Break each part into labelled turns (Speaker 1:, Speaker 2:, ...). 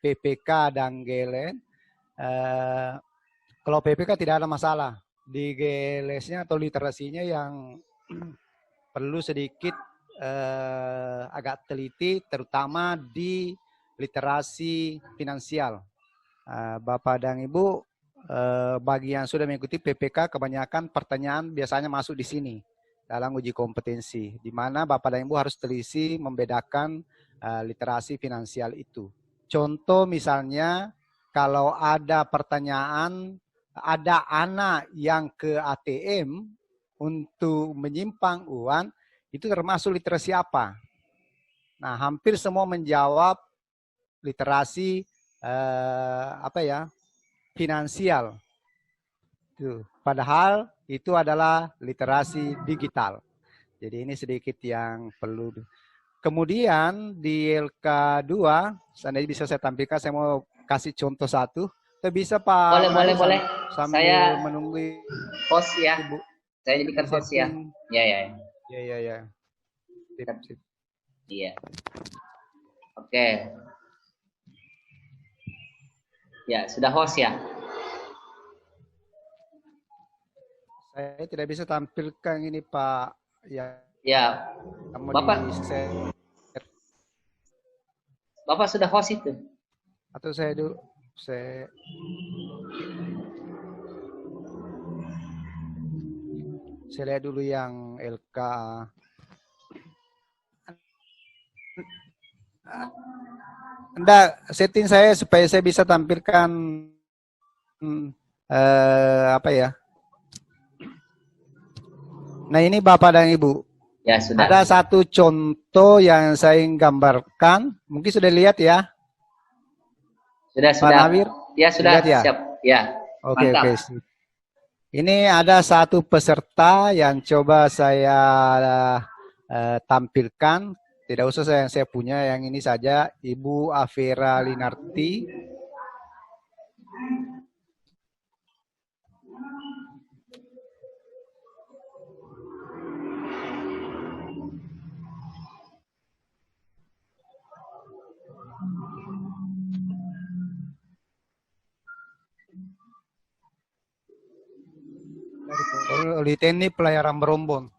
Speaker 1: PPK dan GLS. Kalau PPK tidak ada masalah. Di GLS-nya atau literasinya yang perlu sedikit agak teliti, terutama di literasi finansial. Bapak dan Ibu, bagi yang sudah mengikuti PPK, kebanyakan pertanyaan biasanya masuk di sini dalam uji kompetensi, di mana Bapak dan Ibu harus teliti membedakan literasi finansial itu. Contoh misalnya, kalau ada pertanyaan, ada anak yang ke ATM untuk menyimpang uang, itu termasuk literasi apa? Nah, hampir semua menjawab literasi finansial. Padahal itu adalah literasi digital. Jadi ini sedikit yang perlu. Kemudian di LK2, seandainya bisa saya tampilkan, saya mau kasih contoh satu. Bisa Pak?
Speaker 2: Boleh.
Speaker 1: Sambil
Speaker 2: saya
Speaker 1: menunggu
Speaker 2: host ya.
Speaker 1: Ibu.
Speaker 2: Saya jadikan host ya. Ya.
Speaker 1: Sip.
Speaker 2: Iya. Oke. Ya, sudah host ya.
Speaker 1: Saya tidak bisa tampilkan ini Pak.
Speaker 2: Ya. Bapak sudah host itu?
Speaker 1: Atau saya dulu. Saya lihat dulu yang LK. Enggak, setting saya supaya saya bisa tampilkan Nah, ini Bapak dan Ibu.
Speaker 2: Ya, sudah.
Speaker 1: Ada satu contoh yang saya gambarkan. Mungkin sudah lihat ya?
Speaker 2: Sudah.
Speaker 1: Pak Nawir?
Speaker 2: Ya, sudah.
Speaker 1: Ya?
Speaker 2: Siap. Ya.
Speaker 1: Oke. Ini ada satu peserta yang coba saya tampilkan. Tidak usah yang saya punya, yang ini saja. Ibu Afera Linarti. Dari teknik pelayaran berombong.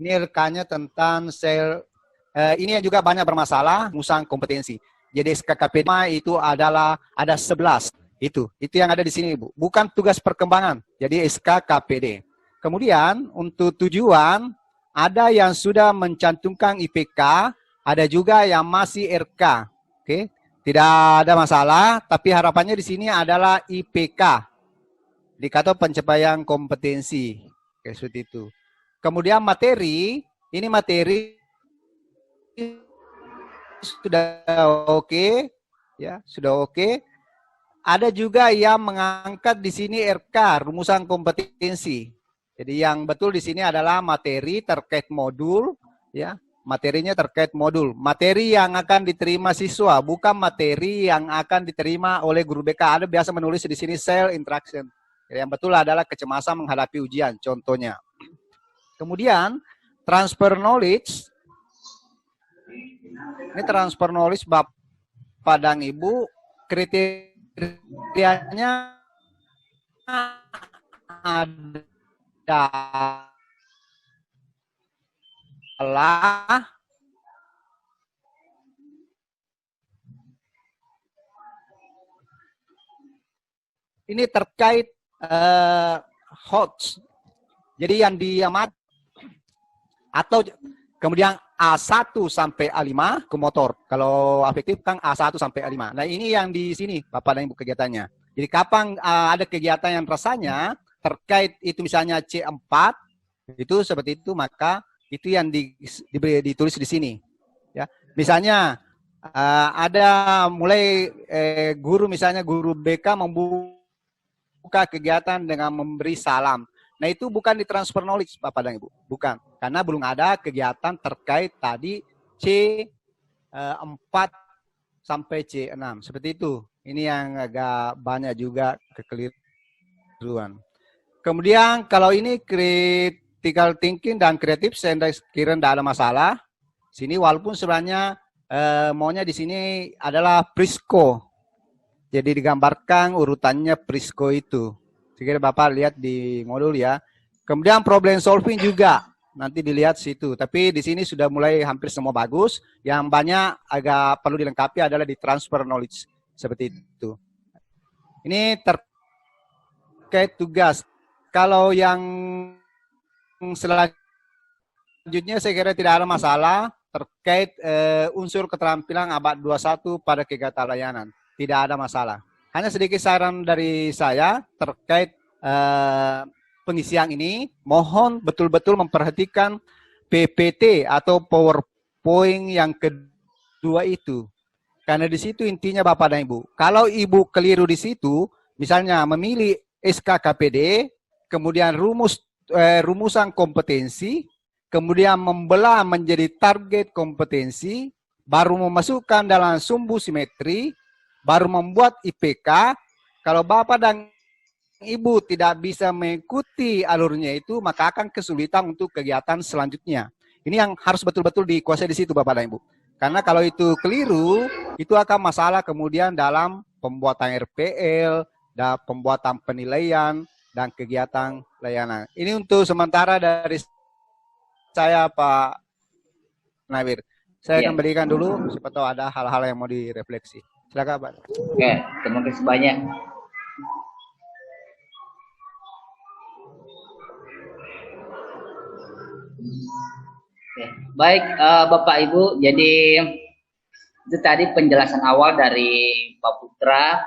Speaker 1: Ini LK-nya tentang sel. Ini yang juga banyak bermasalah, musang kompetensi. Jadi SKKPD itu adalah ada 11. Itu yang ada di sini, Bu. Bukan tugas perkembangan. Jadi SKKPD. Kemudian untuk tujuan ada yang sudah mencantumkan IPK, ada juga yang masih RK. Oke. Tidak ada masalah, tapi harapannya di sini adalah IPK. Dikata pencapaian kompetensi. Oke, seperti itu. Kemudian materi, ini materi sudah oke, ya, sudah oke. Ada juga yang mengangkat di sini RK, rumusan kompetensi. Jadi yang betul di sini adalah materi terkait modul, ya. Materinya terkait modul. Materi yang akan diterima siswa, bukan materi yang akan diterima oleh guru BK. Ada biasa menulis di sini cell interaction. Yang betul adalah kecemasan menghadapi ujian, contohnya. Kemudian, transfer knowledge. Ini transfer knowledge Bapak dan Ibu, kriterianya adalah ini terkait hots. Jadi yang diamati atau kemudian A1 sampai A5 ke motor. Kalau afektif kan A1 sampai A5. Nah, ini yang di sini Bapak dan Ibu kegiatannya. Jadi kapan ada kegiatan yang rasanya terkait itu misalnya C4 itu seperti itu, maka itu yang ditulis di sini. Ya. Misalnya ada mulai guru misalnya guru BK membuka kegiatan dengan memberi salam. Nah, itu bukan di transfer knowledge Bapak dan Ibu, bukan. Karena belum ada kegiatan terkait tadi C4 sampai C6. Seperti itu. Ini yang agak banyak juga kekeliruan. Kemudian kalau ini critical thinking dan kreatif, saya kira tidak ada masalah. Sini walaupun sebenarnya maunya di sini adalah Prisco. Jadi digambarkan urutannya Prisco itu. Sekira Bapak lihat di modul ya. Kemudian problem solving juga nanti dilihat situ. Tapi di sini sudah mulai hampir semua bagus. Yang banyak agak perlu dilengkapi adalah di transfer knowledge seperti itu. Ini terkait tugas. Kalau yang selanjutnya saya kira tidak ada masalah terkait unsur keterampilan abad 21 pada kegiatan layanan. Tidak ada masalah. Hanya sedikit saran dari saya terkait pengisian ini, mohon betul-betul memperhatikan PPT atau PowerPoint yang kedua itu. Karena di situ intinya Bapak dan Ibu. Kalau Ibu keliru di situ, misalnya memilih SKKPD, kemudian rumusan kompetensi, kemudian membelah menjadi target kompetensi, baru memasukkan dalam sumbu simetri, baru membuat IPK. Kalau Bapak dan Ibu tidak bisa mengikuti alurnya itu, maka akan kesulitan untuk kegiatan selanjutnya. Ini yang harus betul-betul dikuasai di situ Bapak dan Ibu. Karena kalau itu keliru, itu akan masalah kemudian dalam pembuatan RPL, dan pembuatan penilaian, dan kegiatan layanan. Ini untuk sementara dari saya Pak Nawir. Saya akan berikan dulu, siapa tahu ada hal-hal yang mau direfleksi. Silakan Pak.
Speaker 2: Oke, terima kasih banyak. Oke. Baik, Bapak Ibu, jadi itu tadi penjelasan awal dari Pak Putra,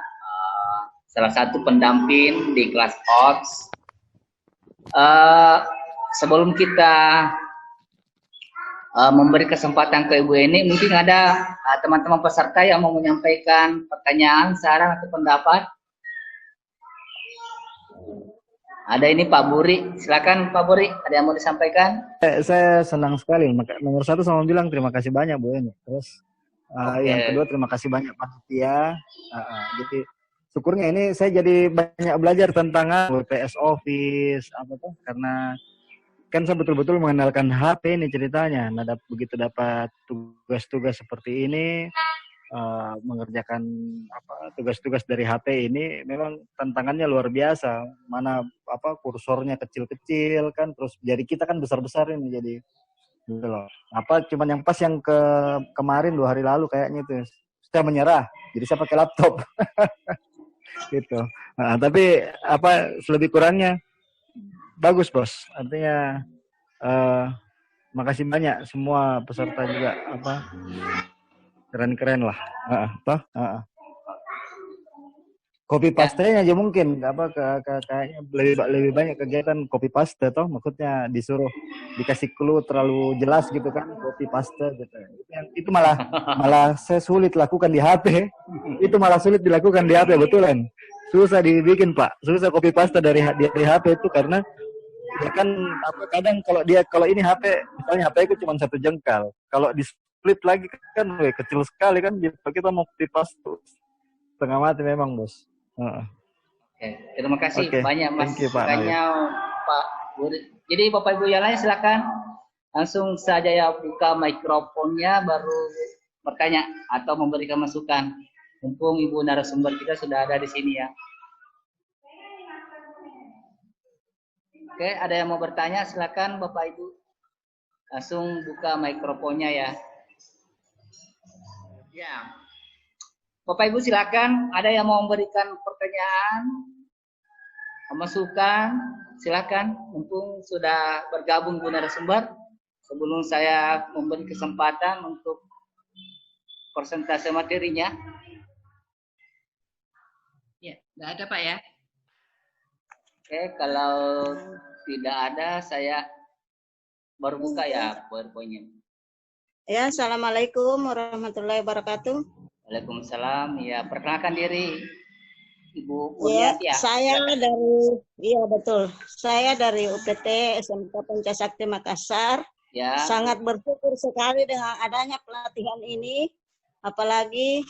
Speaker 2: salah satu pendamping di kelas OTS. Sebelum kita memberi kesempatan ke Ibu ini, mungkin ada teman-teman peserta yang mau menyampaikan pertanyaan, saran, atau pendapat. Ada ini Pak Buri, silakan Pak Buri, ada yang mau disampaikan?
Speaker 3: Saya senang sekali. Nomor satu sama bilang terima kasih banyak Bu ini. Terus yang kedua terima kasih banyak Pak Setia. Jadi syukurnya ini saya jadi banyak belajar tentang WPS Office apa tuh, karena kan saya betul-betul mengenalkan HP ini ceritanya. Nah, begitu dapat tugas-tugas seperti ini, mengerjakan tugas-tugas dari HP ini memang tantangannya luar biasa. Mana kursornya kecil-kecil kan, terus jari kita kan besar-besar ini jadi gitu loh. Cuman yang pas yang kemarin 2 hari lalu kayaknya itu saya menyerah. Jadi saya pakai laptop. Gitu. Nah, tapi selebih kurangnya bagus bos. Artinya makasih banyak semua peserta juga keren-keren lah. Copy paste-nya aja mungkin kayaknya lebih banyak kegiatan copy paste toh, maksudnya disuruh dikasih clue terlalu jelas gitu kan, copy paste gitu. Itu malah saya sulit lakukan di HP. Itu malah sulit dilakukan di HP betulan. Susah dibikin Pak. Susah copy paste dari HP itu karena ya kan kadang kalau ini HP misalnya HP itu cuma 1 jengkal. Kalau di split lagi kan kecil sekali kan, kita mau copy paste setengah mati memang bos.
Speaker 2: Oke, terima kasih banyak Mas.
Speaker 3: You, Pak
Speaker 2: Buri. Jadi Bapak Ibu yang lain silakan langsung saja ya buka mikrofonnya baru bertanya atau memberikan masukan. Mumpung Ibu narasumber kita sudah ada di sini ya. Oke, ada yang mau bertanya silakan Bapak Ibu. Langsung buka mikrofonnya ya. Ya. Bapak Ibu silakan, ada yang mau memberikan pertanyaan, masukan, silakan. Mumpung sudah bergabung Bu narasumber, sebelum saya memberi kesempatan untuk persentase materinya.
Speaker 4: Ya, nggak ada Pak ya.
Speaker 2: Oke, kalau tidak ada saya baru buka ya PowerPoint-nya.
Speaker 5: Ya, Assalamualaikum warahmatullahi wabarakatuh.
Speaker 2: Waalaikumsalam. Ya, perkenalkan diri Ibu
Speaker 5: Ya,
Speaker 2: Kurniati ya.
Speaker 5: Saya dari UPT SMK Pancasakti Makassar.
Speaker 2: Ya.
Speaker 5: Sangat bersyukur sekali dengan adanya pelatihan ini, apalagi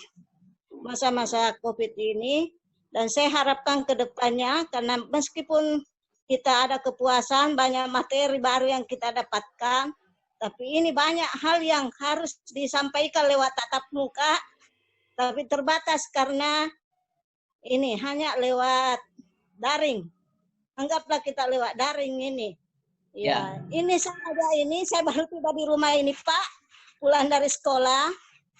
Speaker 5: masa-masa COVID ini. Dan saya harapkan ke depannya, karena meskipun kita ada kepuasan, banyak materi baru yang kita dapatkan, tapi ini banyak hal yang harus disampaikan lewat tatap muka, tapi terbatas karena ini hanya lewat daring. Anggaplah kita lewat daring ini. Ya, ini saya baru tiba di rumah ini, Pak. Pulang dari sekolah,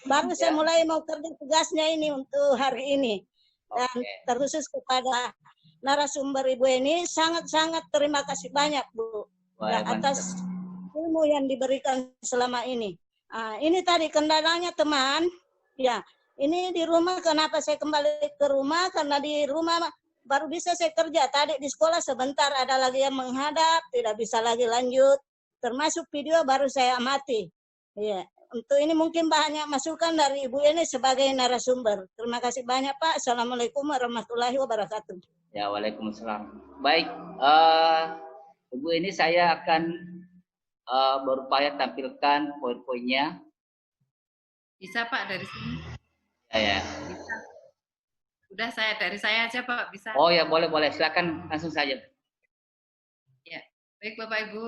Speaker 5: baru saya mulai mau kerja tugasnya ini untuk hari ini. Dan terkhusus kepada narasumber Ibu ini, sangat-sangat terima kasih banyak, Bu. Ya, atas ilmu yang diberikan selama ini. Ini tadi kendalanya teman, ya. Ini di rumah, kenapa saya kembali ke rumah? Karena di rumah baru bisa saya kerja. Tadi di sekolah sebentar ada lagi yang menghadap, tidak bisa lagi lanjut. Termasuk video baru saya amati. Ya, untuk ini mungkin banyak masukan dari Ibu ini sebagai narasumber. Terima kasih banyak, Pak. Assalamualaikum warahmatullahi wabarakatuh.
Speaker 2: Ya, waalaikumsalam. Baik, Ibu ini saya akan berupaya tampilkan poin-poinnya.
Speaker 4: Bisa Pak dari sini?
Speaker 2: Ya.
Speaker 4: Bisa. Udah dari saya aja Pak, bisa.
Speaker 2: Oh ya, boleh. Silakan langsung saja.
Speaker 4: Ya, baik Bapak Ibu.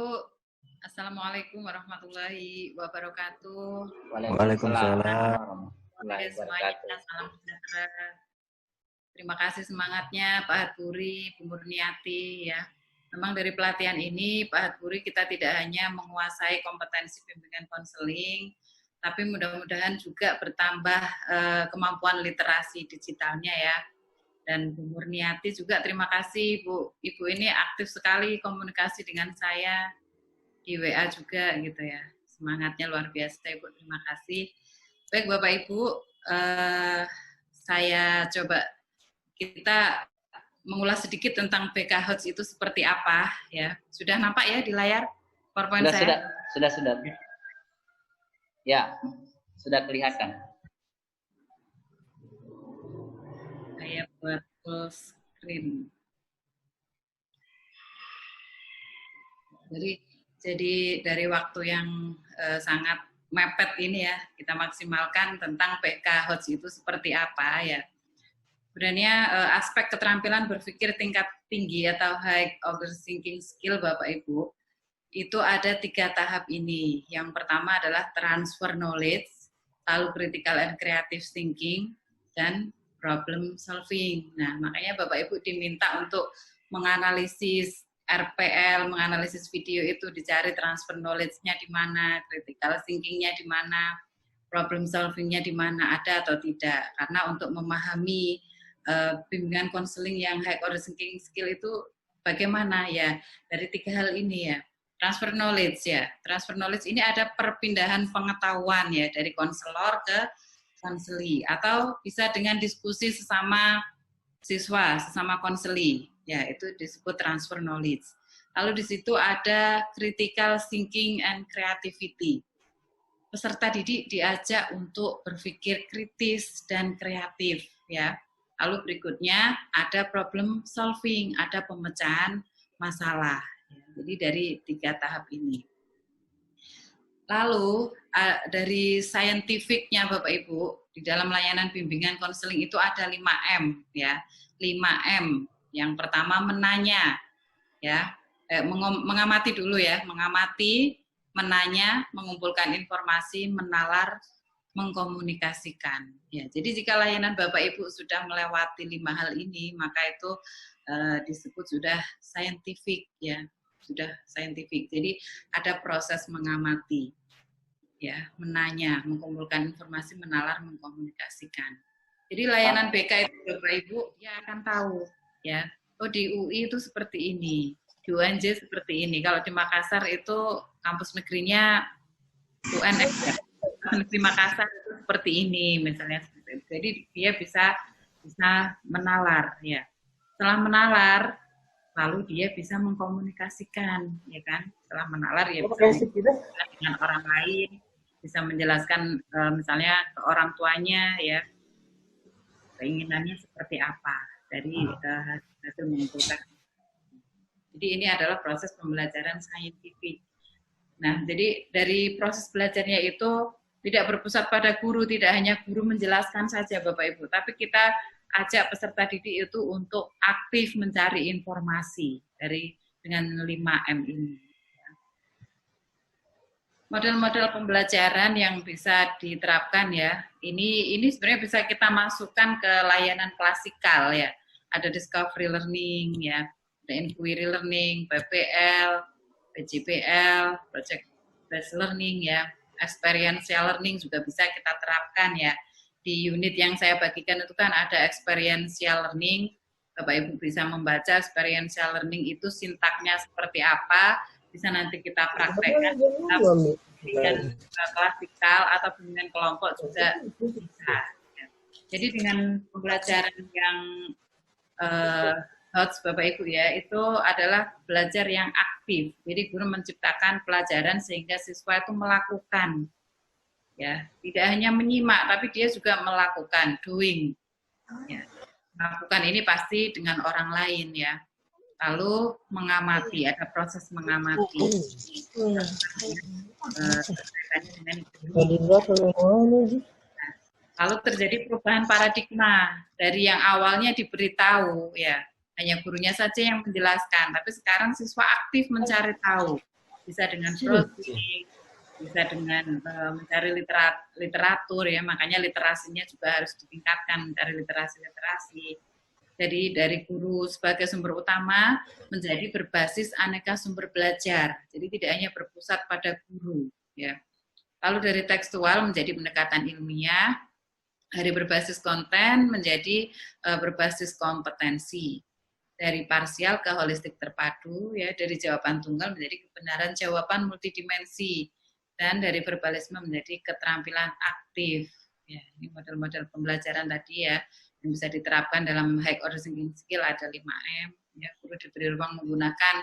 Speaker 4: Assalamualaikum warahmatullahi wabarakatuh.
Speaker 2: Waalaikumsalam.
Speaker 4: Semuanya, salam sejahtera. Terima kasih semangatnya Pak Hatburi, Bu Murniati ya. Memang dari pelatihan ini Pak Hatburi kita tidak hanya menguasai kompetensi bimbingan konseling, tapi mudah-mudahan juga bertambah kemampuan literasi digitalnya ya. Dan Bu Murniati juga terima kasih Bu. Ibu ini aktif sekali komunikasi dengan saya di WA juga gitu ya. Semangatnya luar biasa Ibu, terima kasih. Baik Bapak Ibu, saya coba kita mengulas sedikit tentang BK HOTS itu seperti apa ya. Sudah nampak ya di layar PowerPoint saya?
Speaker 2: Sudah. Ya, sudah kelihatan.
Speaker 4: Saya buat full screen. Jadi dari waktu yang sangat mepet ini ya, kita maksimalkan tentang BK HOTS itu seperti apa ya. Sebenarnya aspek keterampilan berpikir tingkat tinggi atau high order thinking skill Bapak Ibu, itu ada 3 tahap ini. Yang pertama adalah transfer knowledge, lalu critical and creative thinking, dan problem solving. Nah, makanya Bapak Ibu diminta untuk menganalisis RPL, menganalisis video itu, dicari transfer knowledge-nya di mana, critical thinking-nya di mana, problem solving-nya di mana, ada atau tidak. Karena untuk memahami bimbingan konseling yang high order thinking skill itu bagaimana ya, dari 3 hal ini ya. Transfer knowledge ya. Transfer knowledge ini ada perpindahan pengetahuan ya dari konselor ke konseli, atau bisa dengan diskusi sesama siswa, sesama konseli. Ya, itu disebut transfer knowledge. Lalu di situ ada critical thinking and creativity. Peserta didik diajak untuk berpikir kritis dan kreatif ya. Lalu berikutnya ada problem solving, ada pemecahan masalah. Jadi dari 3 tahap ini. Lalu dari scientificnya Bapak Ibu, di dalam layanan bimbingan konseling itu ada 5M ya. 5M. Yang pertama menanya ya. Mengamati dulu ya, mengamati, menanya, mengumpulkan informasi, menalar, mengkomunikasikan. Ya, jadi jika layanan Bapak Ibu sudah melewati 5 hal ini, maka itu disebut sudah scientific ya, sudah scientific. Jadi ada proses mengamati, ya, menanya, mengumpulkan informasi, menalar, mengkomunikasikan. Jadi layanan BK itu Bapak Ibu ya akan tahu ya, oh di UI itu seperti ini, di UNJ seperti ini. Kalau di Makassar itu kampus negerinya UNX. Negeri Makassar itu seperti ini misalnya. Jadi dia bisa menalar ya. Setelah menalar, lalu dia bisa mengkomunikasikan ya kan. Setelah menalar ya bisa dengan orang lain, bisa menjelaskan misalnya ke orang tuanya ya, keinginannya seperti apa dari hasil mengumpulkan. Jadi ini adalah proses pembelajaran saintifik. Nah, jadi dari proses belajarnya itu tidak berpusat pada guru, tidak hanya guru menjelaskan saja Bapak Ibu, tapi kita ajak peserta didik itu untuk aktif mencari informasi dengan 5M ini. model-model pembelajaran yang bisa diterapkan ya. Ini sebenarnya bisa kita masukkan ke layanan klasikal ya. Ada discovery learning ya, ada inquiry learning, PPL, PJPL, project based learning ya, experiential learning juga bisa kita terapkan ya. Di unit yang saya bagikan itu kan ada experiential learning. Bapak Ibu bisa membaca experiential learning itu sintaknya seperti apa, bisa nanti kita praktekkan dengan klasikal atau dengan kelompok juga bisa. Jadi dengan pembelajaran yang HOTS Bapak Ibu ya, itu adalah belajar yang aktif. Jadi guru menciptakan pelajaran sehingga siswa itu melakukan, ya, tidak hanya menyimak, tapi dia juga melakukan, doing. Ya. Melakukan ini pasti dengan orang lain ya. Lalu mengamati, ada proses mengamati. Lalu terjadi perubahan paradigma dari yang awalnya diberitahu ya, hanya gurunya saja yang menjelaskan, tapi sekarang siswa aktif mencari tahu, bisa dengan browsing, bisa dengan mencari literatur ya, makanya literasinya juga harus ditingkatkan, mencari literasi. Jadi dari guru sebagai sumber utama menjadi berbasis aneka sumber belajar, jadi tidak hanya berpusat pada guru ya. Lalu dari tekstual menjadi pendekatan ilmiah, dari berbasis konten menjadi berbasis kompetensi, dari parsial ke holistik terpadu ya, dari jawaban tunggal menjadi kebenaran jawaban multidimensi, dan dari verbalisme menjadi keterampilan aktif ya. Ini model-model pembelajaran tadi ya yang bisa diterapkan dalam high order thinking skill, ada 5M ya. Guru diberi ruang menggunakan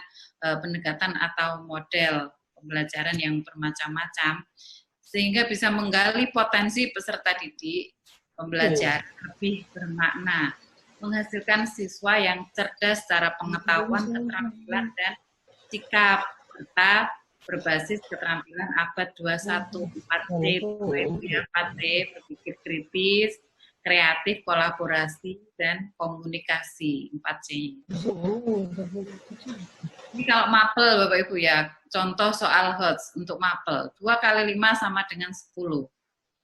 Speaker 4: pendekatan atau model pembelajaran yang bermacam-macam sehingga bisa menggali potensi peserta didik pembelajaran lebih bermakna, menghasilkan siswa yang cerdas secara pengetahuan, keterampilan, dan sikap, serta berbasis keterampilan abad 21, 4C, 4C, berpikir kritis, kreatif, kolaborasi, dan komunikasi, 4C. Ini kalau mapel Bapak Ibu ya, contoh soal HOTS untuk mapel, 2 kali 5 sama dengan 10.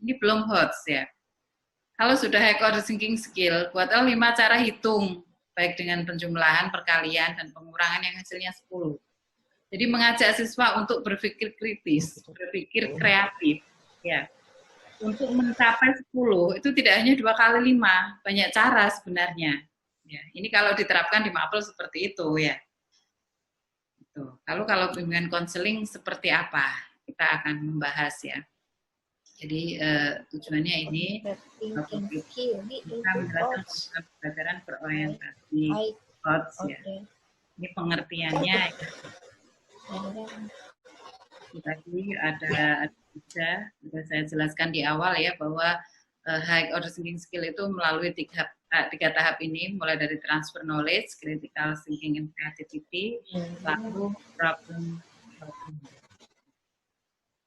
Speaker 4: Ini belum HOTS ya. Kalau sudah high order thinking skill, buatlah 5 cara hitung, baik dengan penjumlahan, perkalian, dan pengurangan yang hasilnya 10. Jadi mengajak siswa untuk berpikir kritis, berpikir kreatif. Ya. Untuk mencapai 10, itu tidak hanya 2 kali 5, banyak cara sebenarnya. Ya. Ini kalau diterapkan di mapel seperti itu ya. Lalu kalau bimbingan konseling seperti apa? Kita akan membahas ya. Jadi tujuannya ini kita menjelaskan pembelajaran berorientasi HOTS ya. Ini pengertiannya ya. Tadi ada sudah saya jelaskan di awal ya bahwa high order thinking skill itu melalui tiga tahap ini, mulai dari transfer knowledge, critical thinking and creativity, lalu problem.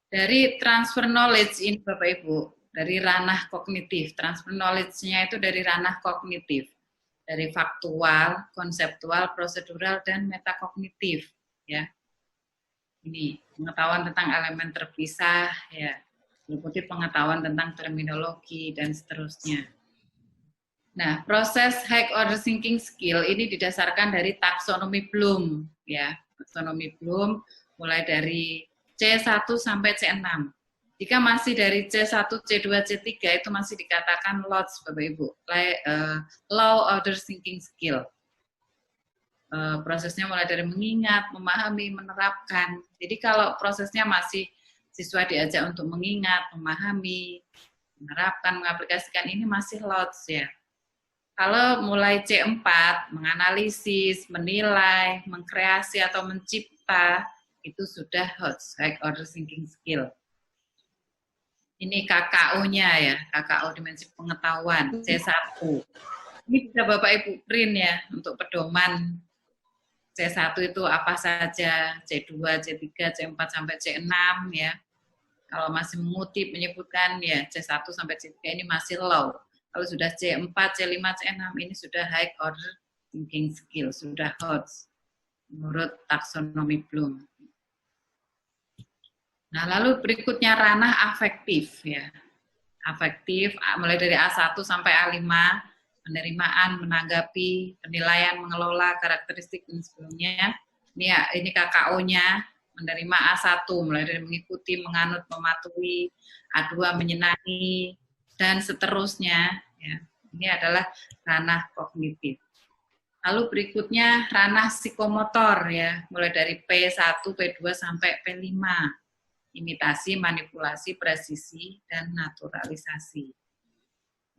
Speaker 4: Dari transfer knowledge ini Bapak Ibu, dari ranah kognitif, transfer knowledge-nya itu dari ranah kognitif, dari faktual, konseptual, prosedural, dan metakognitif ya. Ini pengetahuan tentang elemen terpisah ya, meliputi pengetahuan tentang terminologi dan seterusnya. Nah, proses high order thinking skill ini didasarkan dari taksonomi Bloom ya. Taksonomi Bloom mulai dari C1 sampai C6. Jika masih dari C1, C2, C3 itu masih dikatakan LOTS Bapak Ibu, low order thinking skill. Prosesnya mulai dari mengingat, memahami, menerapkan. Jadi kalau prosesnya masih siswa diajak untuk mengingat, memahami, menerapkan, mengaplikasikan, ini masih LOTS ya. Kalau mulai C4, menganalisis, menilai, mengkreasi atau mencipta, itu sudah HOTS, high order thinking skill. Ini KKO-nya ya, KKO dimensi pengetahuan, C1. Ini bisa Bapak Ibu print ya, untuk pedoman C1 itu apa saja, C2, C3, C4 sampai C6 ya. Kalau masih mengutip, menyebutkan ya C1 sampai C3 ini masih low. Kalau sudah C4, C5, C6 ini sudah high order thinking skill, sudah HOTS menurut taksonomi Bloom. Nah, lalu berikutnya ranah afektif ya. Afektif mulai dari A1 sampai A5, penerimaan, menanggapi, penilaian, mengelola, karakteristik dan sebelumnya. Ini KKO-nya, menerima A1 mulai dari mengikuti, menganut, mematuhi, A2 menyenangi dan seterusnya ya. Ini adalah ranah kognitif. Lalu berikutnya ranah psikomotor ya, mulai dari P1, P2 sampai P5. Imitasi, manipulasi, presisi, dan naturalisasi.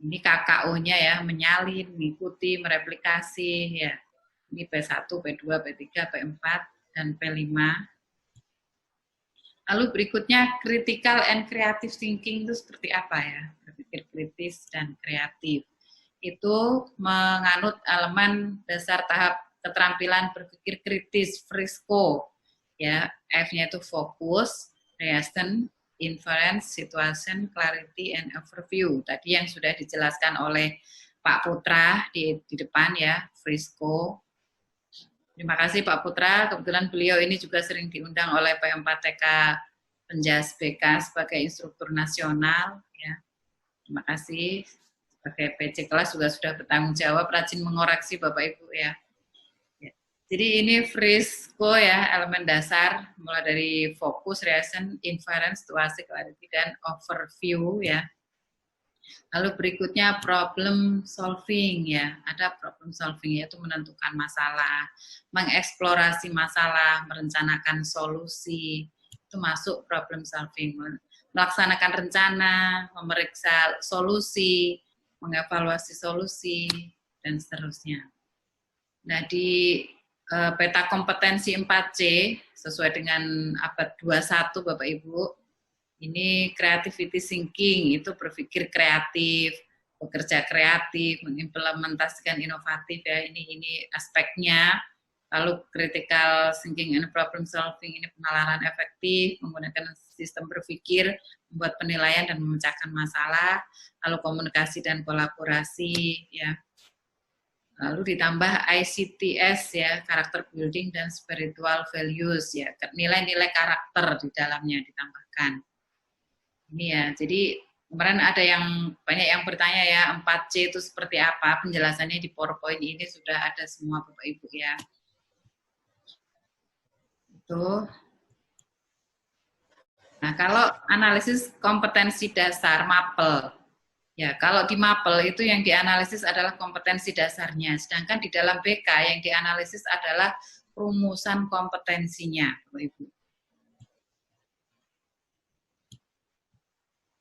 Speaker 4: Ini KKO-nya ya, menyalin, mengikuti, mereplikasi ya. Ini P1, P2, P3, P4, dan P5. Lalu berikutnya critical and creative thinking itu seperti apa ya? Berpikir kritis dan kreatif. Itu menganut elemen dasar tahap keterampilan berpikir kritis, Frisco. Ya, F-nya itu fokus, reason, inference, situation, clarity, and overview. Tadi yang sudah dijelaskan oleh Pak Putra di depan ya, Frisco. Terima kasih Pak Putra, kebetulan beliau ini juga sering diundang oleh P4TK Penjas BK sebagai instruktur nasional. Ya. Terima kasih, sebagai PC kelas juga sudah bertanggung jawab, rajin mengoreksi Bapak Ibu ya. Jadi ini Frisco ya, elemen dasar mulai dari fokus, reason, inference, situasi, clarity, dan overview ya. Lalu berikutnya problem solving ya, ada problem solving yaitu menentukan masalah, mengeksplorasi masalah, merencanakan solusi, itu masuk problem solving. Melaksanakan rencana, memeriksa solusi, mengevaluasi solusi, dan seterusnya. Nah di peta kompetensi 4C sesuai dengan abad 21 Bapak Ibu, ini creativity thinking, itu berpikir kreatif, bekerja kreatif, mengimplementasikan inovatif ya, ini aspeknya. Lalu critical thinking and problem solving, ini penalaran efektif, menggunakan sistem berpikir, membuat penilaian dan memecahkan masalah. Lalu komunikasi dan kolaborasi ya. Lalu ditambah ICTS ya, karakter building dan spiritual values ya, nilai-nilai karakter di dalamnya ditambahkan. Ini ya, jadi kemarin ada banyak yang bertanya ya, 4C itu seperti apa, penjelasannya di PowerPoint ini sudah ada semua Bapak Ibu ya. Itu. Nah, kalau analisis kompetensi dasar MAPEL, ya, kalau di MAPEL itu yang dianalisis adalah kompetensi dasarnya, sedangkan di dalam BK yang dianalisis adalah rumusan kompetensinya, Bapak Ibu.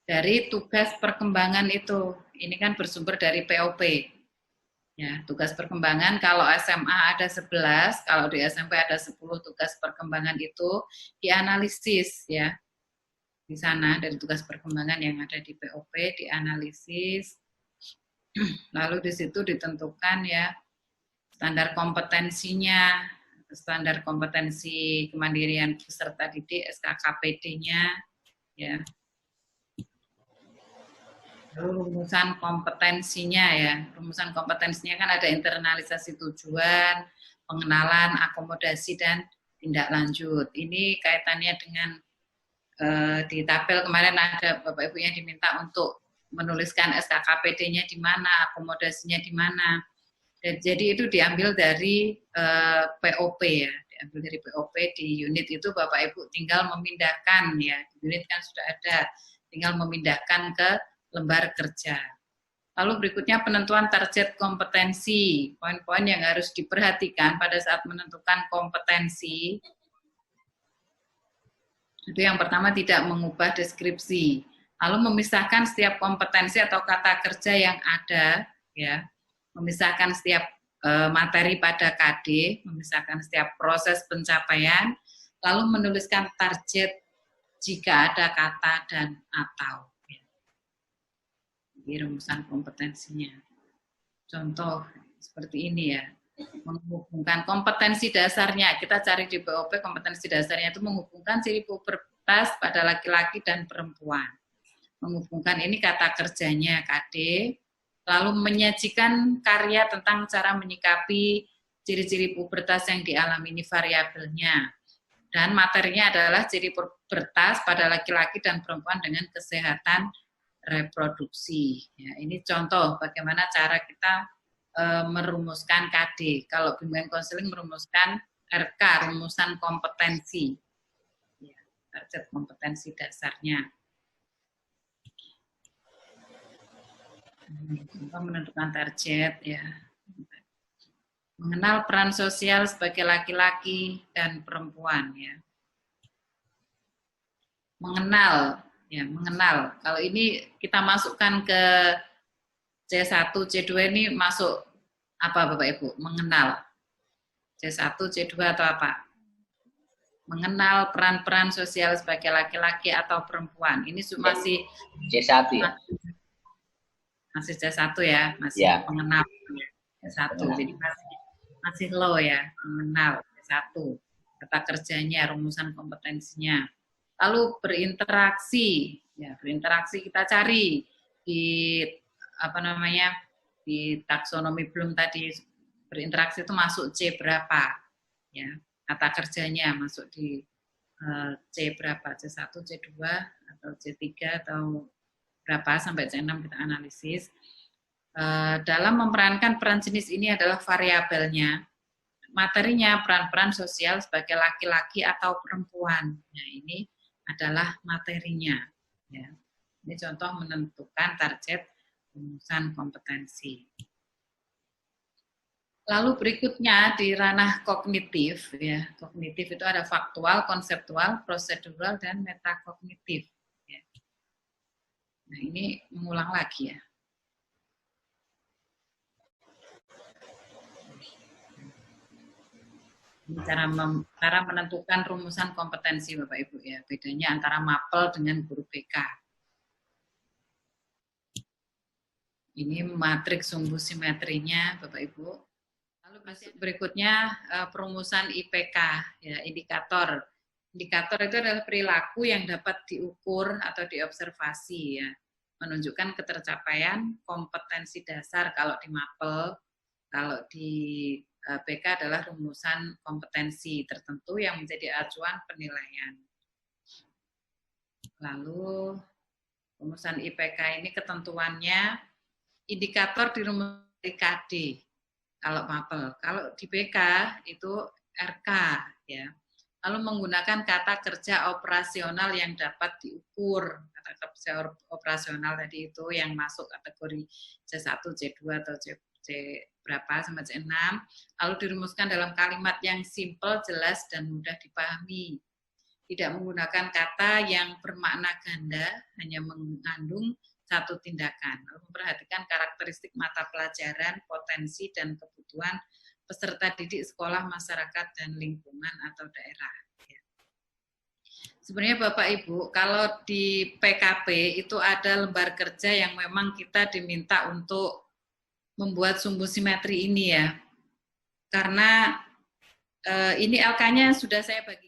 Speaker 4: Dari tugas perkembangan itu, ini kan bersumber dari POP. Ya, tugas perkembangan kalau SMA ada 11, kalau di SMP ada 10 tugas perkembangan itu dianalisis ya. Di sana dari tugas perkembangan yang ada di POP dianalisis, lalu di situ ditentukan ya standar kompetensinya, standar kompetensi kemandirian peserta didik SKKPD-nya ya, lalu rumusan kompetensinya ya, rumusan kompetensinya kan ada internalisasi tujuan, pengenalan, akomodasi dan tindak lanjut. Ini kaitannya dengan di tabel kemarin ada Bapak Ibu yang diminta untuk menuliskan SKKPD-nya di mana, akomodasinya di mana. Dan jadi itu diambil dari POP ya, diambil dari POP di unit itu Bapak Ibu tinggal memindahkan ya, di unit kan sudah ada, tinggal memindahkan ke lembar kerja. Lalu berikutnya penentuan target kompetensi, poin-poin yang harus diperhatikan pada saat menentukan kompetensi. Itu yang pertama tidak mengubah deskripsi, lalu memisahkan setiap kompetensi atau kata kerja yang ada, ya, memisahkan setiap materi pada KD, memisahkan setiap proses pencapaian, lalu menuliskan target jika ada kata dan atau. Ini rumusan kompetensinya. Contoh seperti ini ya. Menghubungkan kompetensi dasarnya, kita cari di POP kompetensi dasarnya itu menghubungkan ciri pubertas pada laki-laki dan perempuan, menghubungkan ini kata kerjanya KD, lalu menyajikan karya tentang cara menyikapi ciri-ciri pubertas yang dialami, ini variabelnya, Dan materinya adalah ciri pubertas pada laki-laki dan perempuan dengan kesehatan reproduksi. Ya, ini contoh bagaimana cara kita merumuskan KD. Kalau bimbingan konseling merumuskan RK, rumusan kompetensi. Ya, target kompetensi dasarnya. Contoh menentukan target, ya. Mengenal peran sosial sebagai laki-laki dan perempuan, ya. Mengenal, ya, mengenal. Kalau ini kita masukkan ke C1, C2 ini masuk apa Bapak Ibu? Mengenal. C1, C2 atau apa? Mengenal peran-peran sosial sebagai laki-laki atau perempuan. Ini masih
Speaker 2: C1 ya?
Speaker 4: Masih C1 ya, masih
Speaker 2: ya.
Speaker 4: Mengenal C1. Jadi masih low ya, mengenal C1. Kata kerjanya, rumusan kompetensinya. Lalu berinteraksi, ya berinteraksi kita cari di apa namanya di taksonomi belum tadi, berinteraksi itu masuk C berapa, ya kata kerjanya masuk di C berapa, C1, C2 atau C3 atau berapa sampai C6 kita analisis. Dalam memerankan peran jenis ini adalah variabelnya, materinya peran-peran sosial sebagai laki-laki atau perempuan. Nah ini adalah materinya. Ya. Ini contoh menentukan target rumusan kompetensi. Lalu berikutnya di ranah kognitif, ya kognitif itu ada faktual, konseptual, prosedural, dan metakognitif. Ya. Nah ini mengulang lagi ya. Ini cara menentukan rumusan kompetensi Bapak Ibu ya. Bedanya antara MAPEL dengan guru BK. Ini matriks sumbu simetrinya Bapak Ibu. Lalu berikutnya perumusan IPK ya, indikator. Indikator itu adalah perilaku yang dapat diukur atau diobservasi ya. Menunjukkan ketercapaian kompetensi dasar kalau di MAPEL, kalau di BK adalah rumusan kompetensi tertentu yang menjadi acuan penilaian. Lalu rumusan IPK ini ketentuannya indikator di rumus KD kalau MAPEL. Kalau di BK itu RK ya. Lalu menggunakan kata kerja operasional yang dapat diukur. Kata kerja operasional tadi itu yang masuk kategori C1, C2 atau C berapa sampai C6, lalu dirumuskan dalam kalimat yang simple, jelas, dan mudah dipahami. Tidak menggunakan kata yang bermakna ganda, hanya mengandung satu tindakan. Lalu memperhatikan karakteristik mata pelajaran, potensi, dan kebutuhan peserta didik sekolah, masyarakat, dan lingkungan atau daerah. Sebenarnya Bapak Ibu, kalau di PKP itu ada lembar kerja yang memang kita diminta untuk membuat sumbu simetri ini ya, karena ini LK-nya sudah saya bagi.